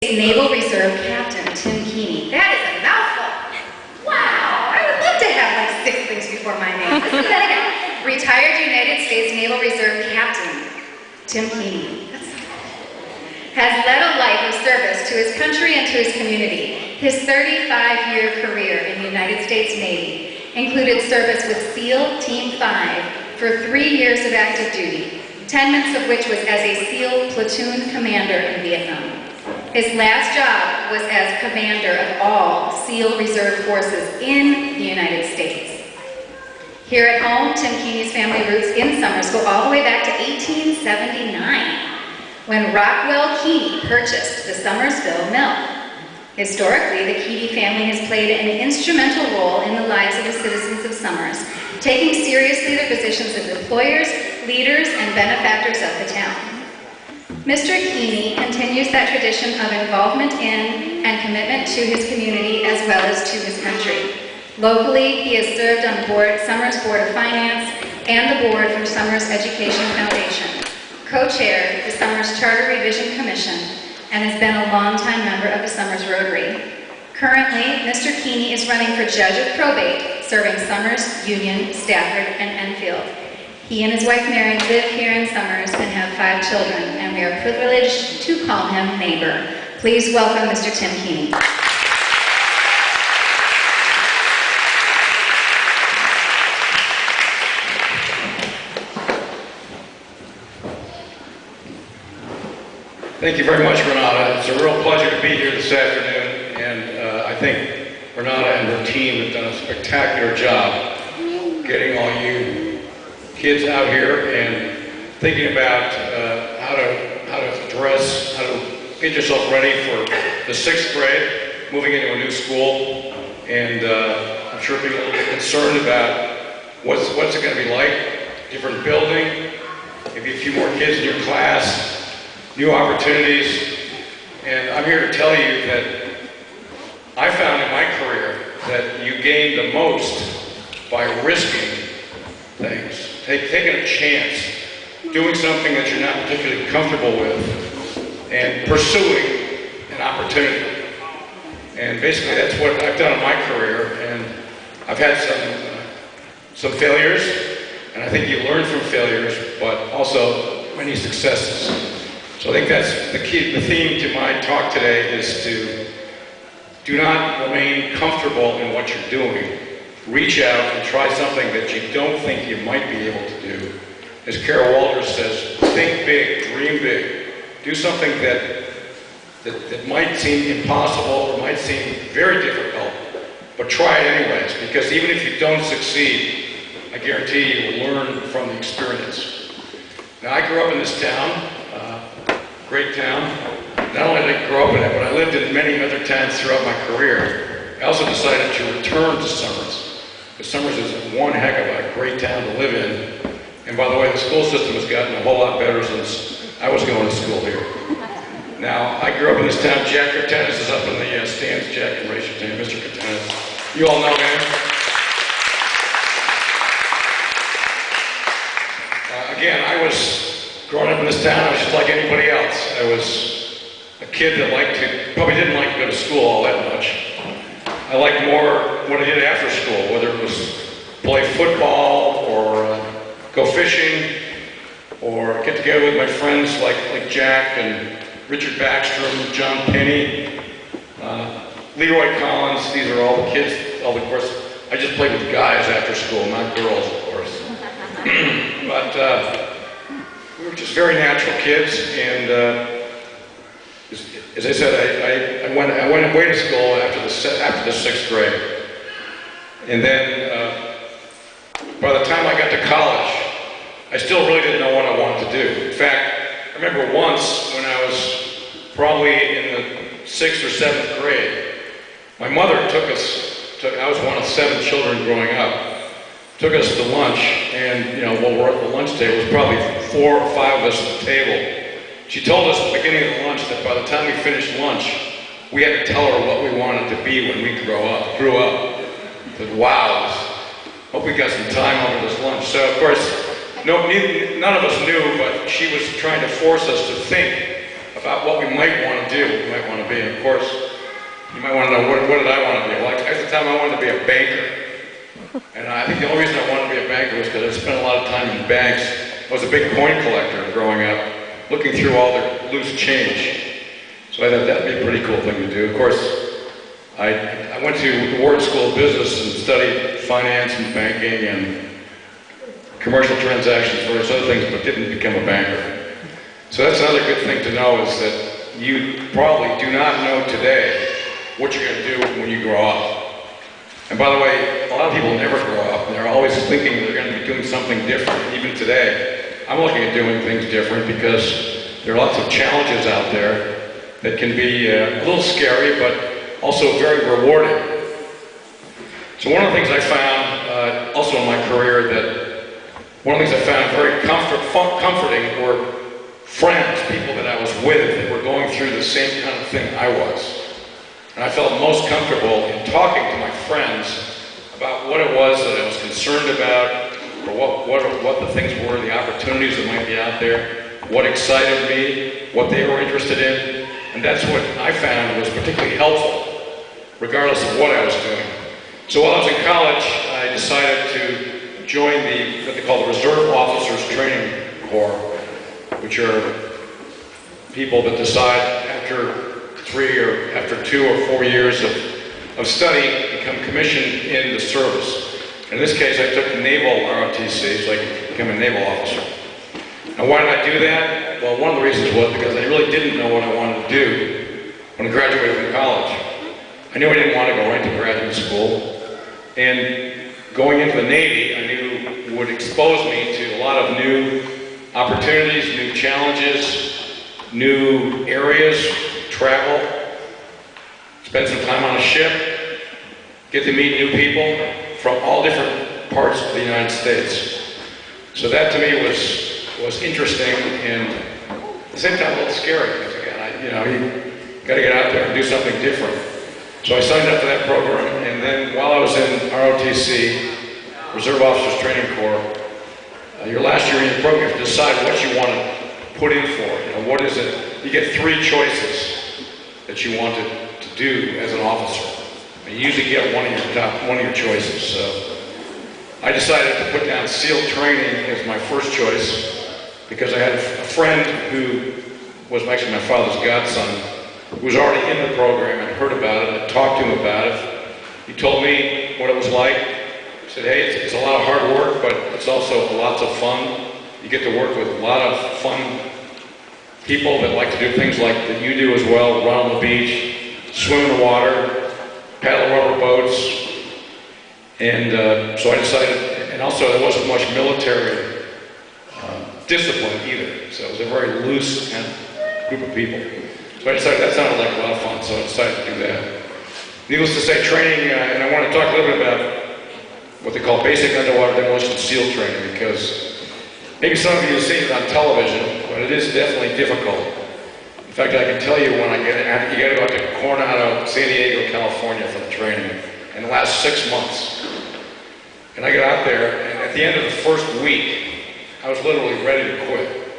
Naval Reserve Captain Tim Keeney. That is a mouthful. Wow, I would love to have like 6 things before my name. Let's do that again. Retired United States Naval Reserve Captain Tim Keeney has led a life of service to his country and to his community. His 35-year career in the United States Navy included service with SEAL Team 5 for 3 years of active duty, 10 months of which was as a SEAL platoon commander in Vietnam. His last job was as commander of all SEAL Reserve Forces in the United States. Here at home, Tim Keeney's family roots in Summers go all the way back to 1879, when Rockwell Keeney purchased the Summersville Mill. Historically, the Keeney family has played an instrumental role in the lives of the citizens of Summers, taking seriously their positions as employers, leaders, and benefactors of the town. Mr. Keeney continues that tradition of involvement in and commitment to his community as well as to his country. Locally, he has served on the Summers Board of Finance and the board for Summers Education Foundation, co-chaired the Summers Charter Revision Commission, and has been a longtime member of the Summers Rotary. Currently, Mr. Keeney is running for Judge of Probate, serving Summers, Union, Stafford, and Enfield. He and his wife Mary live here in Summers and have 5 children, and we are privileged to call him neighbor. Please welcome Mr. Tim Keeney. Thank you very much, Renata. It's a real pleasure to be here this afternoon, and I think Renata and her team have done a spectacular job getting all you kids out here and thinking about how to dress, how to get yourself ready for the 6th grade, moving into a new school, and I'm sure people are a little concerned about what's it going to be like, different building, maybe a few more kids in your class, new opportunities, and I'm here to tell you that I found in my career that you gain the most by risking things, taking a chance, doing something that you're not particularly comfortable with, and pursuing an opportunity. And basically that's what I've done in my career, and I've had some failures, and I think you learn from failures, but also many successes. So I think that's the key. The theme to my talk today is to do not remain comfortable in what you're doing. Reach out and try something that you don't think you might be able to do. As Carol Walters says, think big, dream big. Do something that might seem impossible or might seem very difficult, but try it anyways, because even if you don't succeed, I guarantee you will learn from the experience. Now, I grew up in this town, great town. Not only did I grow up in it, but I lived in many other towns throughout my career. I also decided to return to Summers, because Summers is one heck of a great town to live in. And by the way, the school system has gotten a whole lot better since I was going to school here. Now, I grew up in this town. Jack Kurtanis is up in the stands. Jack and raise your hand, Mr. Kurtanis. You all know him. Again, I was growing up in this town, I was just like anybody else. I was a kid that probably didn't like to go to school all that much. I liked more what I did after school, whether it was play football or go fishing or get together with my friends like Jack and Richard Backstrom, John Penny, Leroy Collins. These are all the kids. Of course, I just played with guys after school, not girls, of course. But we were just very natural kids, and as I said, I went away to school after the 6th grade, and then by the time I got to college, I still really didn't know what I wanted to do. In fact, I remember once when I was probably in the 6th or 7th grade, my mother took us. I was one of 7 children growing up. Took us to lunch, and while we're at the lunch table, there was probably 4 or 5 of us at the table. She told us at the beginning of the lunch that by the time we finished lunch, we had to tell her what we wanted to be when we grew up. I said, wow, hope we got some time over this lunch. So of course, none of us knew, but she was trying to force us to think about what we might want to do, what we might want to be. And of course, you might want to know, what did I want to be? Well, at the time I wanted to be a banker. And I think the only reason I wanted to be a banker was because I spent a lot of time in banks. I was a big coin collector growing up, looking through all the loose change. So I thought that would be a pretty cool thing to do. Of course, I went to the Wharton School of Business and studied finance and banking and commercial transactions, various other things, but didn't become a banker. So that's another good thing to know, is that you probably do not know today what you're going to do when you grow up. And by the way, a lot of people never grow up. They're always thinking they're going to be doing something different. Even today, I'm looking at doing things different because there are lots of challenges out there that can be a little scary, but also very rewarding. So one of the things I found also in my career, one of the things I found very comforting were friends, people that I was with that were going through the same kind of thing I was. And I felt most comfortable in talking to my friends about what it was that I was concerned about, or what the things were, the opportunities that might be out there, what excited me, what they were interested in. And that's what I found was particularly helpful, regardless of what I was doing. So while I was in college, I decided to join what they call the Reserve Officers Training Corps, which are people that decide after 2 or 4 years of study, become commissioned in the service. In this case, I took the Naval ROTC, so I could become a naval officer. Now, why did I do that? Well, one of the reasons was because I really didn't know what I wanted to do when I graduated from college. I knew I didn't want to go right to graduate school, and going into the Navy, I knew would expose me to a lot of new opportunities, new challenges, new areas, travel, spend some time on a ship, get to meet new people from all different parts of the United States. So that to me was interesting, and at the same time a little scary, because again, you got to get out there and do something different. So I signed up for that program, and then while I was in ROTC, Reserve Officers Training Corps, your last year in the program, you have to decide what you want to put in for. What is it? You get 3 choices that you want to do as an officer. And you usually get one of your choices. So I decided to put down SEAL training as my first choice, because I had a friend who was actually my father's godson, who was already in the program and heard about it. I talked to him about it. He told me what it was like. He said, hey, it's a lot of hard work, but it's also lots of fun. You get to work with a lot of fun people that like to do things like that you do as well, run on the beach, swim in the water, paddle rubber boats. And so I decided, and also there wasn't much military discipline either, so it was a very loose kind of group of people. So I decided that sounded like a lot of fun, so I decided to do that. Needless to say, training, and I want to talk a little bit about what they call basic underwater demolition SEAL training, because maybe some of you have seen it on television, but it is definitely difficult. In fact, I can tell you when you got to go out to Coronado, San Diego, California for the training in the last 6 months. And I got out there, and at the end of the first week, I was literally ready to quit.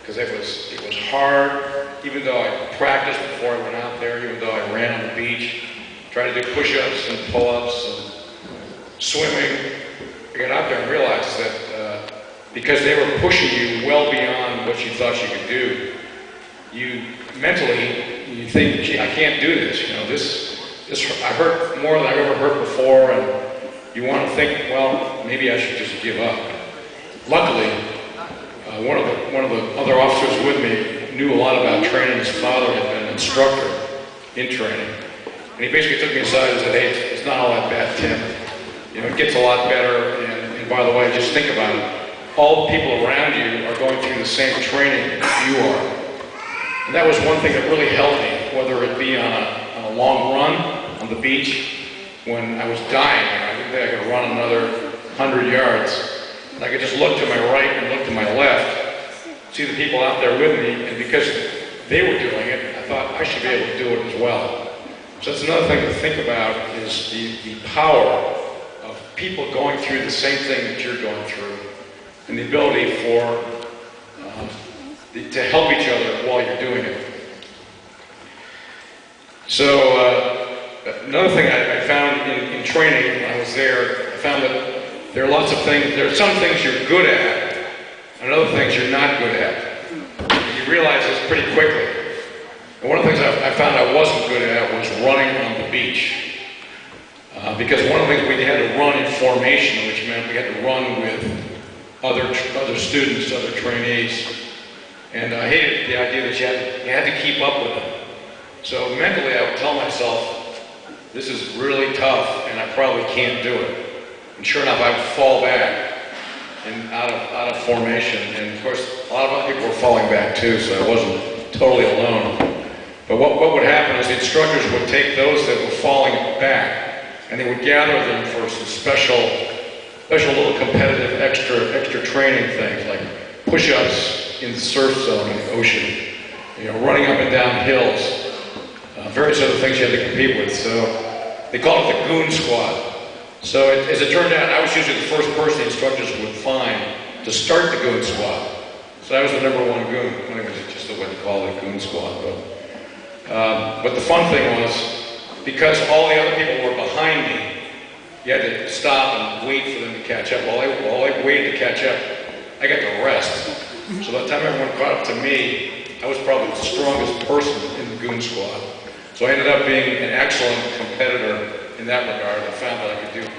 Because it was hard, even though I practiced before I went out there, even though I ran on the beach, tried to do push-ups and pull-ups and swimming. I got out there and realized that because they were pushing you well beyond what you thought you could do, you mentally think, gee, I can't do this. I hurt more than I've ever hurt before, and you want to think, well, maybe I should just give up. Luckily, one of the other officers with me knew a lot about training. His father had been an instructor in training, and he basically took me aside and said, hey, it's not all that bad, Tim. It gets a lot better, and by the way, just think about it. All the people around you are going through the same training that you are. And that was one thing that really helped me, whether it be on a long run on the beach when I was dying. I didn't think I could run another 100 yards. And I could just look to my right and look to my left, see the people out there with me, and because they were doing it, I thought I should be able to do it as well. So that's another thing to think about, is the power of people going through the same thing that you're going through, and the ability for to help each other while you're doing it. So another thing I found in training when I was there, I found that there are lots of things, there are some things you're good at, and other things you're not good at. And you realize this pretty quickly. And one of the things I found I wasn't good at was running on the beach. Because one of the things we had to run in formation, which meant we had to run with other students, other trainees. And I hated the idea that you had to keep up with them. So mentally I would tell myself, this is really tough and I probably can't do it. And sure enough, I would fall back and out of formation. And of course, a lot of other people were falling back too, so I wasn't totally alone. But what would happen is the instructors would take those that were falling back and they would gather them for some special little competitive extra training things like push-ups in the surf zone in the ocean, running up and down hills, various other things you had to compete with. So they called it the goon squad. So as it turned out, I was usually the first person the instructors would find to start the goon squad. So I was the #1 goon. Anyway, it's just the way to call it, goon squad. But the fun thing was, because all the other people were behind me, you had to stop and wait for them to catch up. While I waited to catch up, I got to rest. So by the time everyone caught up to me, I was probably the strongest person in the goon squad. So I ended up being an excellent competitor in that regard. I found that I could do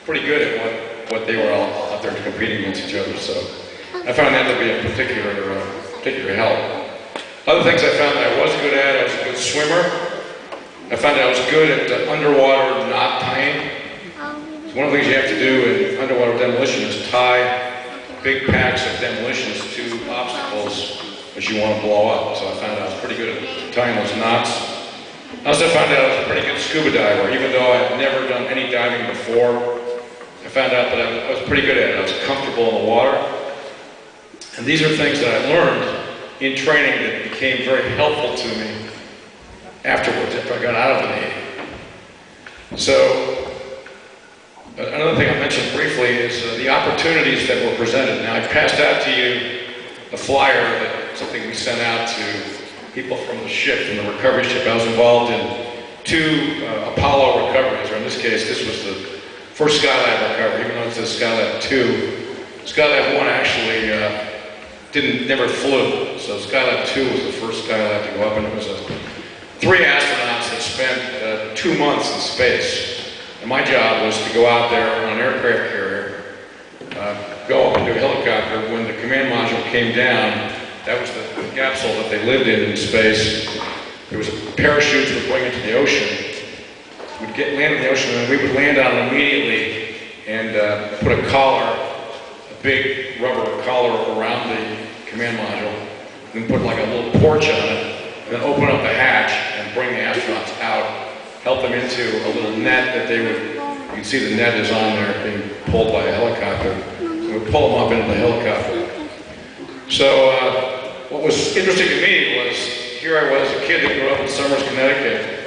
pretty good at what they were all out there competing against each other. So I found that to be a particular help. Other things I found that I was good at, I was a good swimmer. I found I was good at underwater knot tying. So one of the things you have to do in underwater demolition is tie big packs of demolitions to obstacles as you want to blow up. So I found I was pretty good at tying those knots. I also found out I was a pretty good scuba diver. Even though I'd never done any diving before, I found out that I was pretty good at it. I was comfortable in the water. And these are things that I learned in training that became very helpful to me afterwards, after I got out of the Navy. So, another thing I mentioned briefly is the opportunities that were presented. Now, I passed out to you a flyer, something we sent out to people from the ship, from the recovery ship. I was involved in 2 Apollo recoveries, or in this case, this was the first Skylab recovery, even though it says Skylab 2. Skylab 1 actually never flew, so Skylab 2 was the first Skylab to go up, and it was 3 astronauts that spent 2 months in space. And my job was to go out there on an aircraft carrier, go up into a helicopter. When the command module came down, that was the capsule that they lived in space. There was parachutes that would bring it to the ocean. We'd land in the ocean, and we would land on it immediately and put a collar, a big rubber collar around the command module, and put like a little porch on it, and then open up the hatch and bring the astronauts out, help them into a little net that they would, you can see the net is on there being pulled by a helicopter. And we'd pull them up into the helicopter. So what was interesting to me was, here I was, a kid that grew up in Somers, Connecticut,